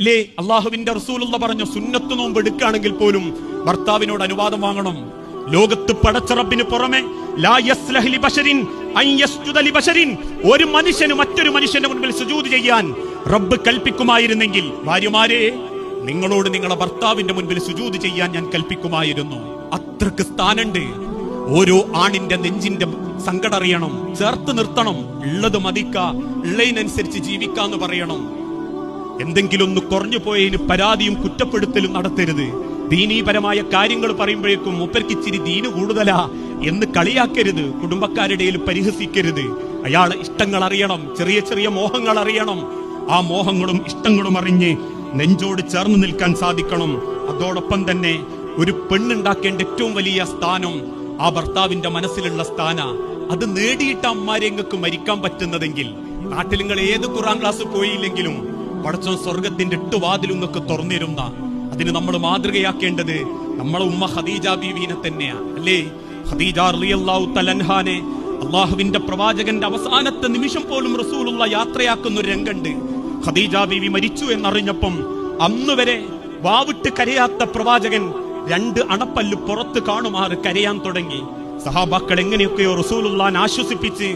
ലേ അള്ളാഹുവിന്റെ റസൂലുള്ള പറഞ്ഞു, സുന്നത്ത് നോമ്പ് എടുക്കുകയാണെങ്കിൽ പോലും ഭർത്താവിനോട് അനുവാദം വാങ്ങണം. ലോകത്ത് പടച്ച റബ്ബിന് പുറമെ ലാ യസ്ലഹ് ലിബശരിൻ അൻ യസ്ജുദ ലിബശരിൻ, ഒരു മനുഷ്യന് മറ്റൊരു മനുഷ്യന്റെ മുൻപിൽ സുജൂദ് ചെയ്യാൻ റബ്ബ് കൽപ്പിക്കുമായിരുന്നെങ്കിൽ, ഭാര്യമാരെ നിങ്ങളോട് നിങ്ങളെ ഭർത്താവിന്റെ മുൻപിൽ സുജൂദ് ചെയ്യാൻ ഞാൻ കൽപ്പിക്കുമായിരുന്നു. അത്രക്ക് സ്ഥാനുണ്ട്. ഓരോ ആണിന്റെ നെഞ്ചിന്റെ സങ്കടം അറിയണം, ചേർത്ത് നിർത്തണം. ഉള്ളത് മതിക്ക, ഉള്ളതിനനുസരിച്ച് ജീവിക്കാന്ന് പറയണം. എന്തെങ്കിലും ഒന്ന് കുറഞ്ഞു പോയതിന് പരാതിയും കുറ്റപ്പെടുത്തലും നടത്തരുത്. ദീനീപരമായ കാര്യങ്ങൾ പറയുമ്പോഴേക്കും മൂപ്പർക്ക് ഇച്ചിരി ദീന് കൂടുതലാ എന്ന് കളിയാക്കരുത്. കുടുംബക്കാരുടെ പരിഹസിക്കരുത്. അയാളെ ഇഷ്ടങ്ങൾ അറിയണം, ചെറിയ ചെറിയ മോഹങ്ങൾ അറിയണം. ആ മോഹങ്ങളും ഇഷ്ടങ്ങളും അറിഞ്ഞ് നെഞ്ചോട് ചേർന്ന് നിൽക്കാൻ സാധിക്കണം. അതോടൊപ്പം തന്നെ ഒരു പെണ്ണുണ്ടാക്കേണ്ട ഏറ്റവും വലിയ സ്ഥാനം ആ ഭർത്താവിന്റെ മനസ്സിലുള്ള സ്ഥാന. അത് നേടിയിട്ട് അമ്മാരെങ്ങൾക്ക് മരിക്കാൻ പറ്റുന്നതെങ്കിൽ, നാട്ടിൽ നിങ്ങൾ ഏത് ഖുർആൻ ക്ലാസ് പോയില്ലെങ്കിലും പടച്ചോൻ സ്വർഗത്തിന്റെ 8 വാതിലുങ്ങൾക്ക് തുറന്നിരുന്ന, അതിന് നമ്മൾ മാതൃകയാക്കേണ്ടത് നമ്മളെ ഉമ്മ ഖദീജ ബീവിനെ തന്നെയാണ്, അല്ലേ? ഖദീജ റളിയല്ലാഹു തആല അൻഹാനെ അള്ളാഹുവിന്റെ പ്രവാചകന്റെ അവസാനത്തെ നിമിഷം പോലും റസൂലുള്ള യാത്രയാക്കുന്ന ഒരു രംഗണ്ട്. ഖദീജ ബീവി മരിച്ചു എന്നറിഞ്ഞപ്പം അന്ന് വരെ വാവിട്ട് കരയാത്ത പ്രവാചകൻ 2 അണപ്പല്ല് പുറത്ത് കാണുമാറ് കരയാൻ തുടങ്ങി. സഹാബാക്കൾ എങ്ങനെയൊക്കെയോ റസൂലുള്ളാഹിനെ ആശ്വസിപ്പിച്ച്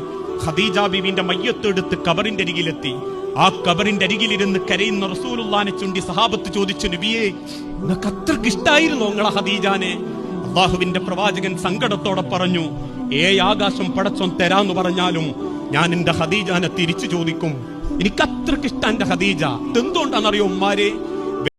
ഖദീജ ബീവിന്റെ മയ്യത്തെടുത്ത് കബറിന്റെ അരികിലെത്തി. ആ കബറിന്റെ അരികിലിരുന്ന് കരയുന്ന റസൂലുള്ളാഹിനെ ചൂണ്ടി സഹാബത്ത് ചോദിച്ചു, നബിയേ, നിങ്ങൾക്ക് അത്രക്ക് ഇഷ്ടായിരുന്നോ നിങ്ങളെ ഖദീജാനെ? അള്ളാഹുവിന്റെ പ്രവാചകൻ സങ്കടത്തോടെ പറഞ്ഞു, ആകാശം പടച്ചോൻ തരാന്ന് പറഞ്ഞാലും ഞാൻ എന്റെ ഖദീജാനെ തിരിച്ചു ചോദിക്കും. എനിക്ക് അത്രക്ക് ഇഷ്ടം എന്റെ ഖദീജ. എന്തുകൊണ്ടാണെന്നറിയോ ഉമ്മാരെ?